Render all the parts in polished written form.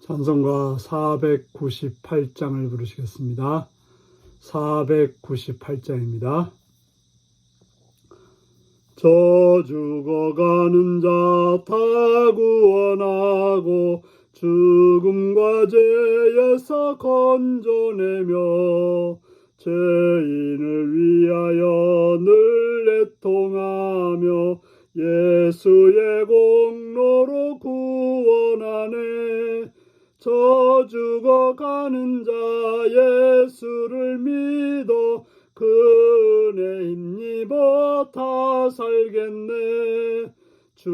찬송가 498장을 부르시겠습니다. 498장입니다. 저 죽어가는 자 다 구원하고 죽음과 죄에서 건져내며 죄인을 위하여 늘 애통하며 예수의 공로로 구원하네. 저 죽어가는 자 예수를 믿어 그 은혜 힘입어 다 살겠네. 주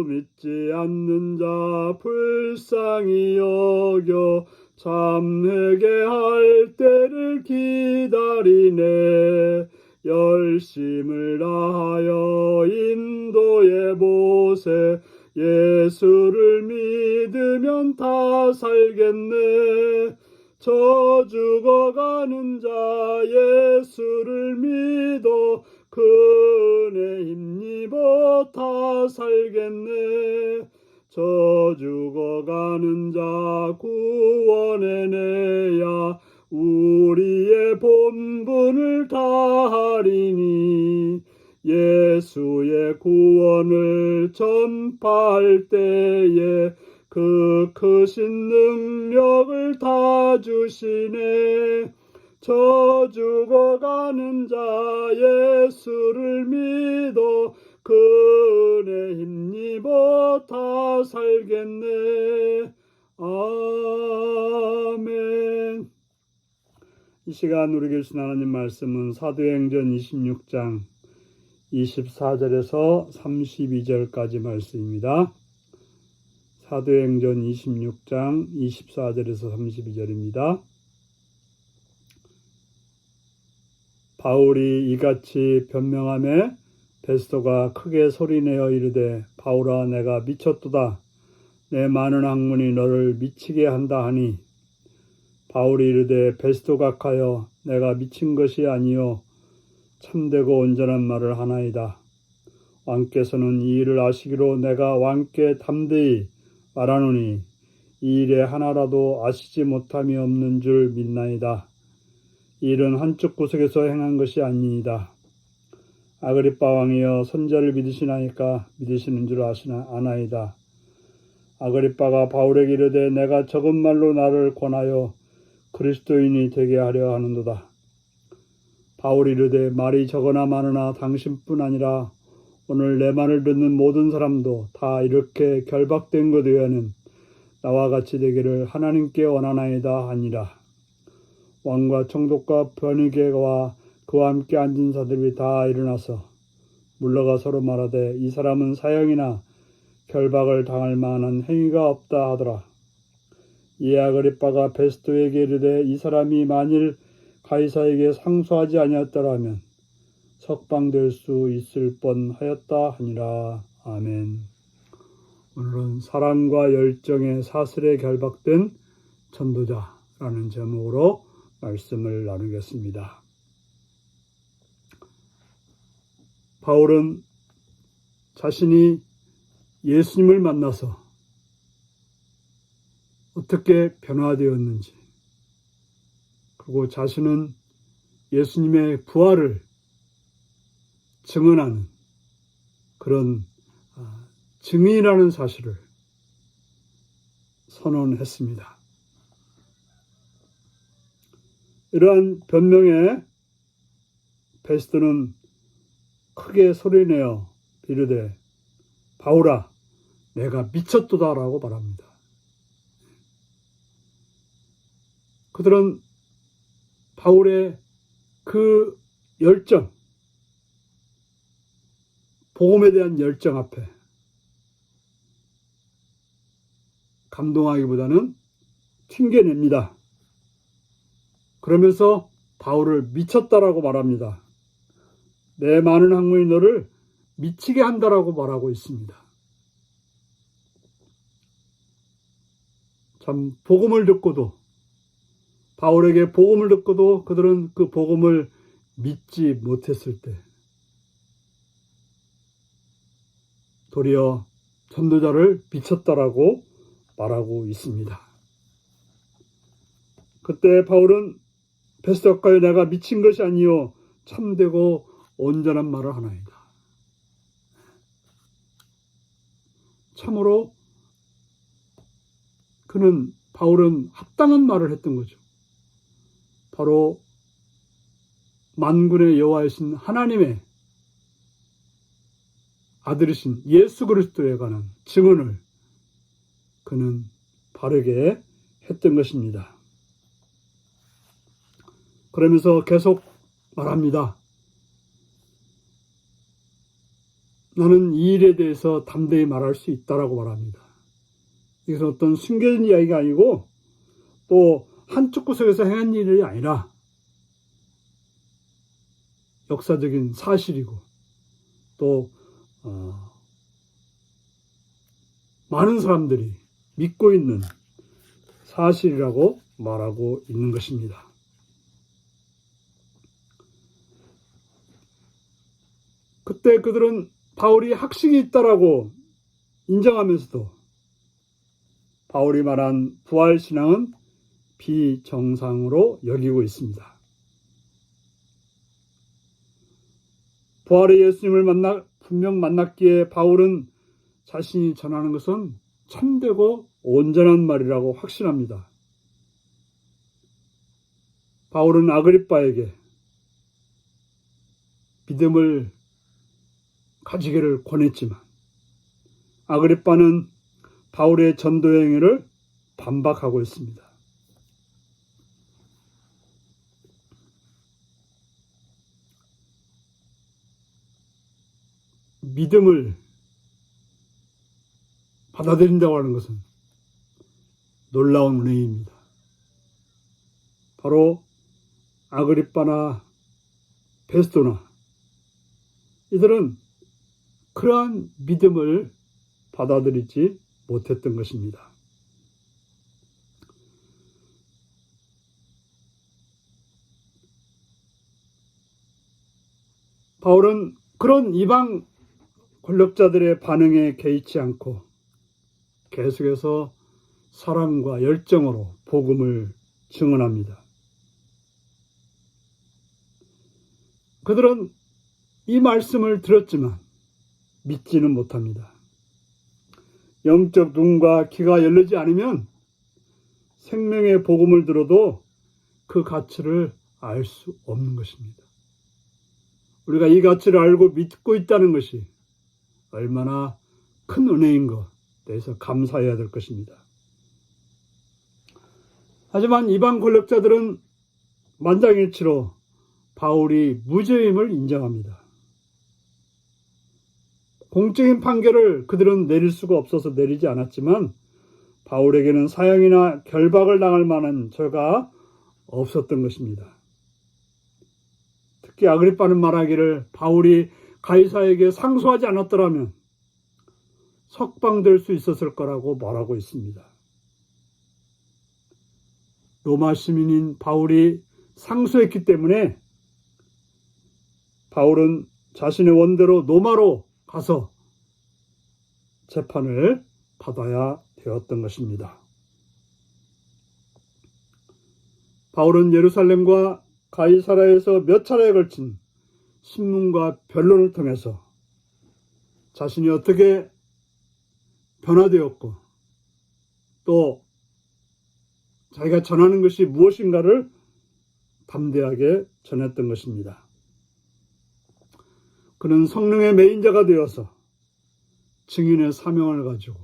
믿지 않는 자 불쌍히 여겨 참 회개할 때를 기다리네. 열심을 다하여 인도해 보세. 예수를 믿으면 다 살겠네. 저 죽어가는 자 예수를 믿어 그 은혜 힘입어 다 살겠네. 저 죽어가는 자 구원해내야 우리의 본분을 다하리니. 예수의 구원을 전파할 때에 그 크신 능력을 다 주시네. 저 죽어가는 자 예수를 믿어 그 은혜 힘입어 다 살겠네. 아멘. 이 시간 우리 계신 하나님 말씀은 사도행전 26장 24절에서 32절까지 말씀입니다. 사도행전 26장 24절에서 32절입니다. 바울이 이같이 변명하매 베스도가 크게 소리내어 이르되 바울아 내가 미쳤도다. 내 많은 학문이 너를 미치게 한다 하니. 바울이 이르되 베스도 각하여 내가 미친 것이 아니요 참되고 온전한 말을 하나이다. 왕께서는 이 일을 아시기로 내가 왕께 담대히 말하노니 이 일에 하나라도 아시지 못함이 없는 줄 믿나이다. 이 일은 한쪽 구석에서 행한 것이 아니이다. 아그리빠 왕이여 선자를 믿으시나이까 믿으시는 줄 아나이다. 아그리빠가 바울에게 이르되 내가 적은 말로 나를 권하여 그리스도인이 되게 하려 하는도다. 바울이 이르되 말이 적으나 많으나 당신뿐 아니라 오늘 내 말을 듣는 모든 사람도 다 이렇게 결박된 것 외에는 나와 같이 되기를 하나님께 원하나이다 하니라. 왕과 총독과 변의계와 그와 함께 앉은 자들이 다 일어나서 물러가 서로 말하되 이 사람은 사형이나 결박을 당할 만한 행위가 없다 하더라. 이에 아그리빠가 베스도에게 이르되 이 사람이 만일 가이사에게 상소하지 아니었더라면 석방될 수 있을 뻔하였다 하니라. 아멘. 오늘은 사랑과 열정의 사슬에 결박된 전도자라는 제목으로 말씀을 나누겠습니다. 바울은 자신이 예수님을 만나서 어떻게 변화되었는지, 그리고 자신은 예수님의 부활을 증언하는 그런 증인이라는 사실을 선언했습니다. 이러한 변명에 베스도는 크게 소리내어 이르되 바울아 내가 미쳤도다라고 말합니다. 그들은 바울의 그 열정, 복음에 대한 열정 앞에 감동하기보다는 튕겨냅니다. 그러면서 바울을 미쳤다라고 말합니다. 내 많은 학문이 너를 미치게 한다라고 말하고 있습니다. 참 복음을 듣고도 바울에게 복음을 듣고도 그들은 그 복음을 믿지 못했을 때 도리어 전도자를 미쳤다라고 말하고 있습니다. 그때 바울은 베스토가여 내가 미친 것이 아니요 참되고 온전한 말을 하나이다. 참으로 바울은 합당한 말을 했던 거죠. 바로 만군의 여호와이신 하나님의 아들이신 예수 그리스도에 관한 증언을 그는 바르게 했던 것입니다. 그러면서 계속 말합니다. 나는 이 일에 대해서 담대히 말할 수 있다라고 말합니다. 이것은 어떤 숨겨진 이야기가 아니고 또 한쪽 구석에서 행한 일이 아니라 역사적인 사실이고 또 많은 사람들이 믿고 있는 사실이라고 말하고 있는 것입니다. 그때 그들은 바울이 학식이 있다라고 인정하면서도 바울이 말한 부활신앙은 비정상으로 여기고 있습니다. 부활의 예수님을 분명 만났기에 바울은 자신이 전하는 것은 참되고 온전한 말이라고 확신합니다. 바울은 아그리빠에게 믿음을 가지기를 권했지만 아그리빠는 바울의 전도 행위를 반박하고 있습니다. 믿음을 받아들인다고 하는 것은 놀라운 은혜입니다. 바로 아그리빠나 베스도나 이들은 그러한 믿음을 받아들이지 못했던 것입니다. 바울은 그런 이방 권력자들의 반응에 개의치 않고 계속해서 사랑과 열정으로 복음을 증언합니다. 그들은 이 말씀을 들었지만 믿지는 못합니다. 영적 눈과 귀가 열리지 않으면 생명의 복음을 들어도 그 가치를 알 수 없는 것입니다. 우리가 이 가치를 알고 믿고 있다는 것이 얼마나 큰 은혜인 것 대해서 감사해야 될 것입니다. 하지만 이방 권력자들은 만장일치로 바울이 무죄임을 인정합니다. 공적인 판결을 그들은 내릴 수가 없어서 내리지 않았지만 바울에게는 사형이나 결박을 당할 만한 죄가 없었던 것입니다. 특히 아그리빠는 말하기를 바울이 가이사에게 상소하지 않았더라면 석방될 수 있었을 거라고 말하고 있습니다. 로마 시민인 바울이 상소했기 때문에 바울은 자신의 원대로 로마로 가서 재판을 받아야 되었던 것입니다. 바울은 예루살렘과 가이사라에서 몇 차례에 걸친 신문과 변론을 통해서 자신이 어떻게 변화되었고 또 자기가 전하는 것이 무엇인가를 담대하게 전했던 것입니다. 그는 성령의 매인자가 되어서 증인의 사명을 가지고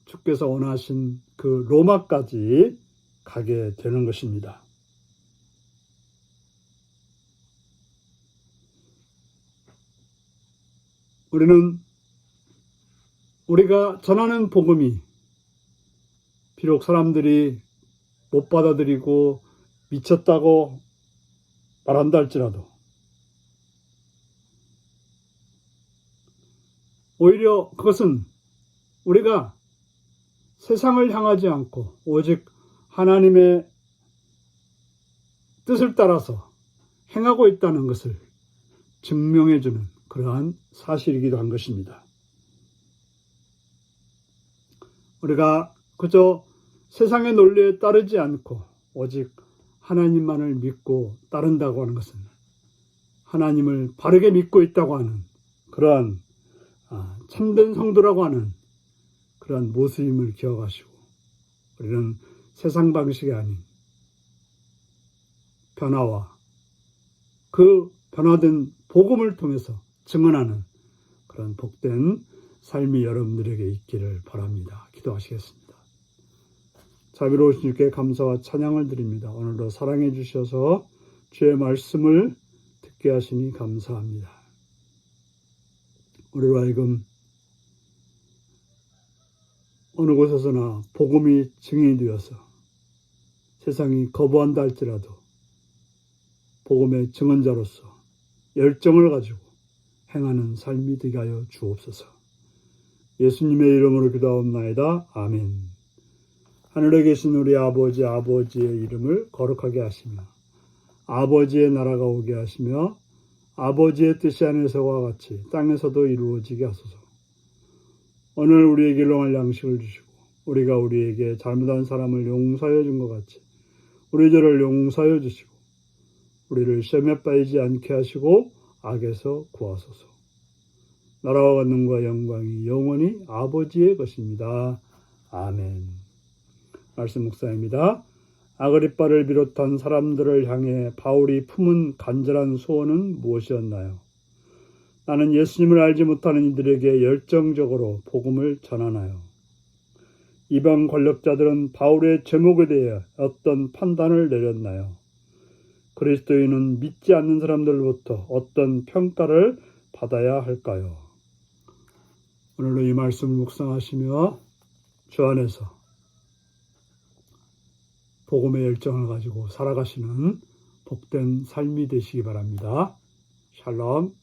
주께서 원하신 그 로마까지 가게 되는 것입니다. 우리가 전하는 복음이 비록 사람들이 못 받아들이고 미쳤다고 말한다 할지라도 오히려 그것은 우리가 세상을 향하지 않고 오직 하나님의 뜻을 따라서 행하고 있다는 것을 증명해주는 그러한 사실이기도 한 것입니다. 우리가 그저 세상의 논리에 따르지 않고 오직 하나님만을 믿고 따른다고 하는 것은 하나님을 바르게 믿고 있다고 하는 그러한 참된 성도라고 하는 그러한 모습임을 기억하시고 우리는 세상 방식이 아닌 변화와 그 변화된 복음을 통해서 증언하는 그런 복된 삶이 여러분들에게 있기를 바랍니다. 기도하시겠습니다. 자비로우신 주께 감사와 찬양을 드립니다. 오늘도 사랑해 주셔서 주의 말씀을 듣게 하시니 감사합니다. 우리로 하여금 어느 곳에서나 복음이 증인이 되어서 세상이 거부한다 할지라도 복음의 증언자로서 열정을 가지고 행하는 삶이 되게 하여 주옵소서. 예수님의 이름으로 기도하옵나이다. 아멘. 하늘에 계신 우리 아버지의 이름을 거룩하게 하시며 아버지의 나라가 오게 하시며 아버지의 뜻이 하늘에서와 같이 땅에서도 이루어지게 하소서. 오늘 우리에게 일용할 양식을 주시고 우리가 우리에게 잘못한 사람을 용서하여 준 것 같이 우리 죄를 용서하여 주시고 우리를 시험에 빠지지 않게 하시고 악에서 구하소서. 나라와 권능과 영광이 영원히 아버지의 것입니다. 아멘. 말씀 묵상입니다. 아그리빠를 비롯한 사람들을 향해 바울이 품은 간절한 소원은 무엇이었나요? 나는 예수님을 알지 못하는 이들에게 열정적으로 복음을 전하나요? 이방 권력자들은 바울의 제목에 대해 어떤 판단을 내렸나요? 그리스도인은 믿지 않는 사람들로부터 어떤 평가를 받아야 할까요? 오늘도 이 말씀을 묵상하시며 주 안에서 복음의 열정을 가지고 살아가시는 복된 삶이 되시기 바랍니다. 샬롬.